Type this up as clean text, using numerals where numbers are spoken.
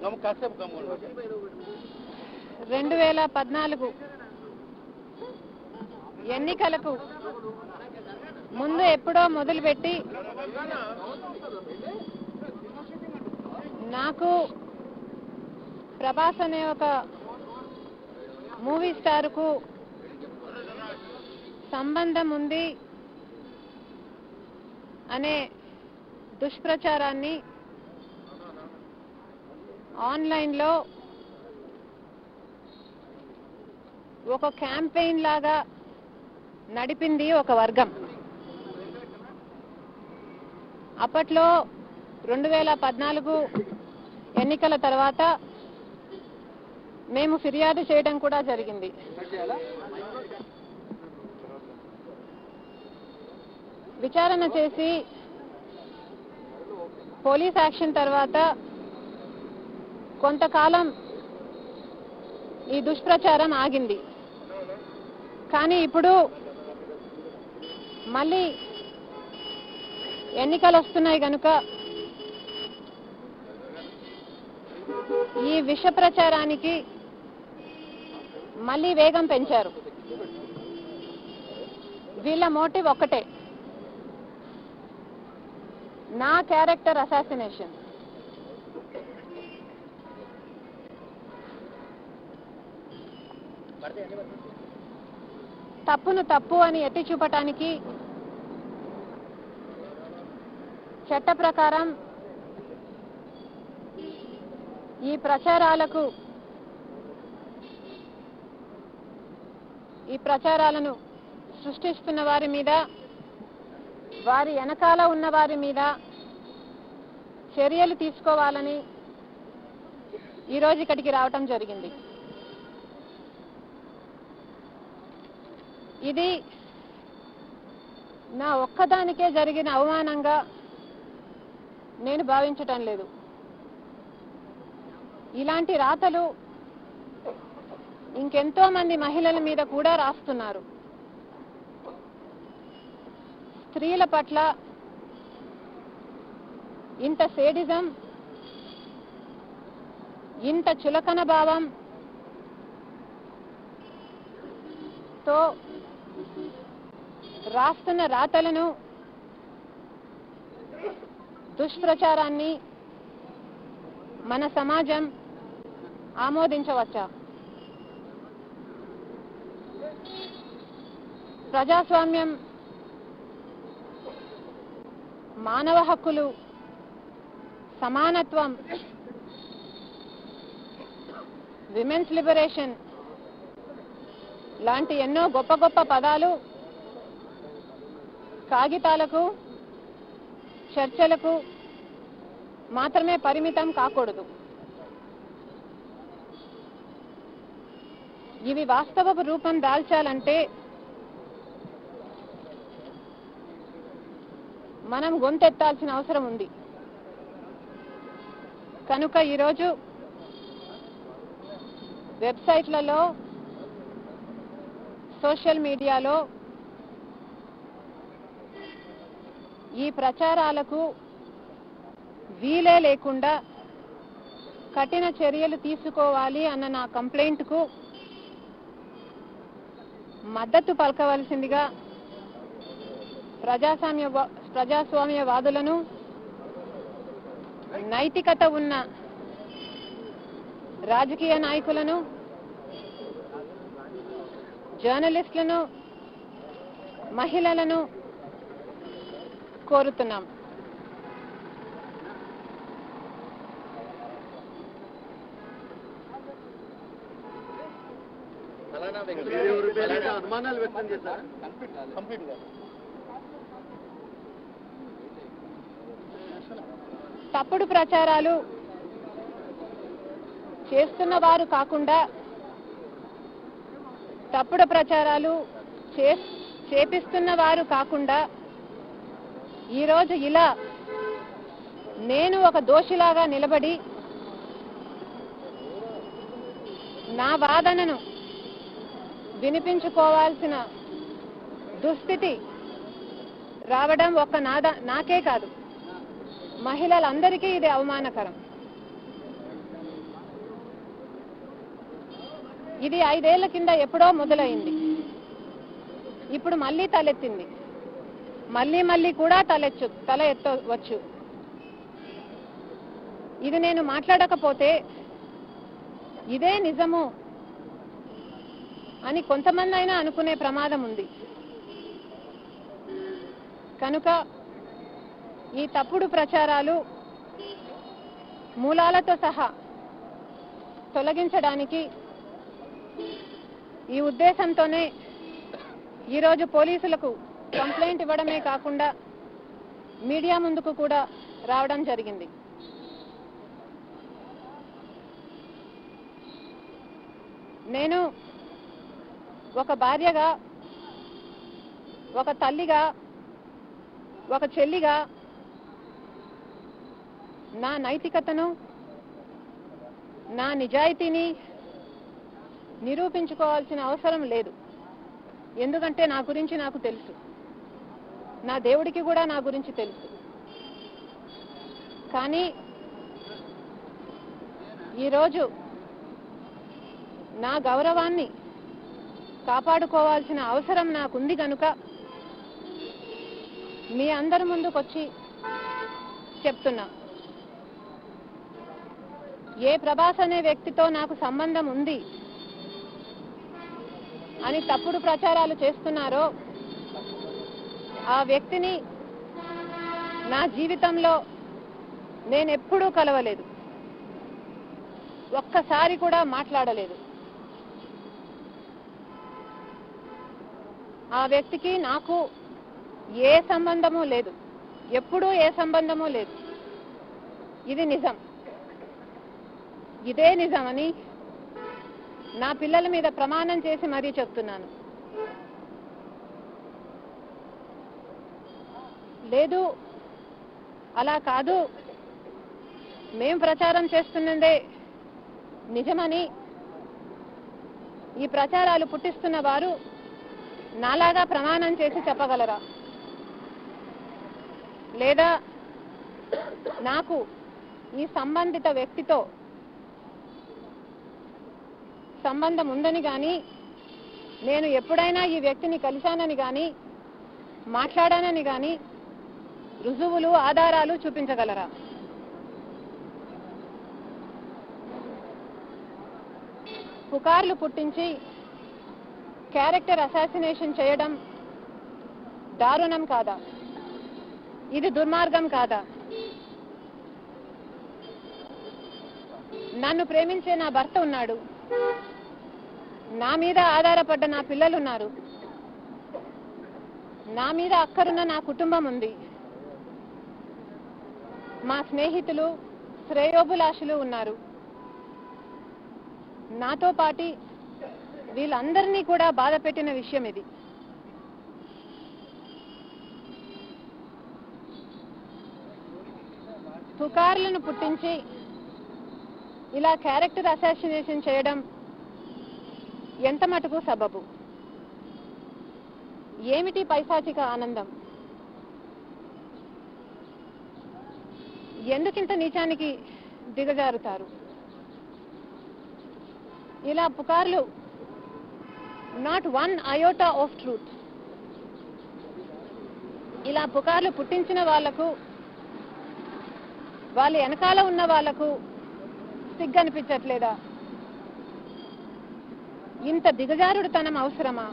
2014 ఎన్నికలకు ముందు ఎప్పుడో మొదలుపెట్టి నాకు ప్రభాస్ అనే ఒక మూవీ స్టార్కు సంబంధం ఉంది అనే దుష్ప్రచారాన్ని ఆన్లైన్లో ఒక క్యాంపెయిన్ లాగా నడిపింది ఒక వర్గం. అప్పట్లో 2014 ఎన్నికల తర్వాత మేము ఫిర్యాదు చేయడం కూడా జరిగింది. విచారణ చేసి పోలీస్ యాక్షన్ తర్వాత కొంతకాలం ఈ దుష్ప్రచారం ఆగింది. కానీ ఇప్పుడు మళ్ళీ ఎన్నికలు వస్తున్నాయి కనుక ఈ విష ప్రచారానికి మళ్ళీ వేగం పెంచారు. వీళ్ళ మోటివ్ ఒక్కటే, నా క్యారెక్టర్ అసాసినేషన్. తప్పును తప్పు అని ఎత్తి చూపటానికి చట్ట ప్రకారం ఈ ప్రచారాలను సృష్టిస్తున్న వారి మీద, వారి వెనకాల ఉన్న వారి మీద చర్యలు తీసుకోవాలని ఈరోజు ఇక్కడికి రావటం జరిగింది. ఇది నా ఒక్కదానికే జరిగిన అవమానంగా నేను భావించటం లేదు. ఇలాంటి రాతలు ఇంకెంతో మంది మహిళల మీద కూడా రాస్తున్నారు. స్త్రీల పట్ల ఇంత సేడిజం, ఇంత చులకన భావం తో రాస్తున్న రాతలను, దుష్ప్రచారాన్ని మన సమాజం ఆమోదించవచ్చా? ప్రజాస్వామ్యం, మానవ హక్కులు, సమానత్వం, విమెన్స్ లిబరేషన్ లాంటి ఎన్నో గొప్ప గొప్ప పదాలు కాగితాలకు, చర్చలకు మాత్రమే పరిమితం కాకూడదు. ఇవి వాస్తవ రూపం దాల్చాలంటే మనం గొంతెత్తాల్సిన అవసరం ఉంది. కనుక ఈరోజు వెబ్సైట్లలో, సోషల్ మీడియాలో ఈ ప్రచారాలకు వీలే లేకుండా కఠిన చర్యలు తీసుకోవాలి అన్న నా కంప్లైంట్కు మద్దతు పలకవలసిందిగా ప్రజాస్వామ్యవాదులను, నైతికత ఉన్న రాజకీయ నాయకులను, జర్నలిస్టులను, మహిళలను కోరుతున్నాం. తప్పుడు ప్రచారాలు చేస్తున్న వారు కాకుండా, తప్పుడు ప్రచారాలు చేపిస్తున్న వారు కాకుండా ఈరోజు ఇలా నేను ఒక దోషిలాగా నిలబడి నా వాదనను వినిపించుకోవాల్సిన దుస్థితి రావడం ఒక్క నాకే కాదు, మహిళలందరికీ ఇది అవమానకరం. ఇది 5 ఏళ్ల కింద ఎప్పుడో మొదలైంది. ఇప్పుడు మళ్ళీ తలెత్తింది. మళ్ళీ కూడా తల ఎత్తవచ్చు. ఇది నేను మాట్లాడకపోతే ఇదే నిజము అని కొంతమంది అయినా అనుకునే ప్రమాదం ఉంది. కనుక ఈ తప్పుడు ప్రచారాలు మూలాలతో సహా తొలగించడానికి ఈ ఉద్దేశంతోనే ఈరోజు పోలీసులకు కంప్లైంట్ ఇవ్వడమే కాకుండా మీడియా ముందుకు కూడా రావడం జరిగింది. నేను ఒక భార్యగా, ఒక తల్లిగా, ఒక చెల్లిగా నా నైతికతను, నా నిజాయితీని నిరూపించుకోవాల్సిన అవసరం లేదు. ఎందుకంటే నా గురించి నాకు తెలుసు, నా దేవుడికి కూడా నా గురించి తెలుసు. కానీ ఈరోజు నా గౌరవాన్ని కాపాడుకోవాల్సిన అవసరం నాకుంది కనుక మీ అందరి ముందుకొచ్చి చెప్తున్నా. ఏ ప్రభాస్ అనే వ్యక్తితో నాకు సంబంధం ఉంది అని తప్పుడు ప్రచారాలు చేస్తున్నారో ఆ వ్యక్తిని నా జీవితంలో నేనెప్పుడూ కలవలేదు, ఒక్కసారి కూడా మాట్లాడలేదు. ఆ వ్యక్తికి నాకు ఏ సంబంధము లేదు, ఎప్పుడూ ఏ సంబంధము లేదు. ఇది నిజం. ఇదే నిజమని నా పిల్లల మీద ప్రమాణం చేసి మరీ చెప్తున్నాను. లేదు, అలా కాదు, మేం ప్రచారం చేస్తున్నదే నిజమని ఈ ప్రచారాలు పుట్టిస్తున్న వారు నాలాగా ప్రమాణం చేసి చెప్పగలరా? లేదా నాకు ఈ సంబంధిత వ్యక్తితో సంబంధం ఉందని కానీ, నేను ఎప్పుడైనా ఈ వ్యక్తిని కలిశానని కానీ, మాట్లాడానని కానీ రుజువులు, ఆధారాలు చూపించగలరా? పుకార్లు పుట్టించి క్యారెక్టర్ అసాసినేషన్ చేయడం దారుణం కాదా? ఇది దుర్మార్గం కాదా? నన్ను ప్రేమించే నా భర్త ఉన్నాడు, నా మీద ఆధారపడ్డ నా పిల్లలున్నారు, నా మీద అక్కరున్న నా కుటుంబం ఉంది, మా స్నేహితులు, శ్రేయోభిలాషులు ఉన్నారు. నాతో పాటి వీళ్ళందరినీ కూడా బాధ పెట్టిన విషయం ఇది. పుకార్లను పుట్టించి ఇలా క్యారెక్టర్ అసాసినేషన్ చేయడం ఎంత మటుకు సబబు? ఏమిటి పైశాచిక ఆనందం? ఎందుకింత నీచానికి దిగజారుతారు? ఇలా పుకార్లు, not one iota of truth. ఇలా పుకార్లు పుట్టించిన వాళ్లకు, వాళ్ళ వెనకాల ఉన్న వాళ్లకు సిగ్గనిపించట్లేదా? ఇంత దిగజారుడుతనం అవసరమా?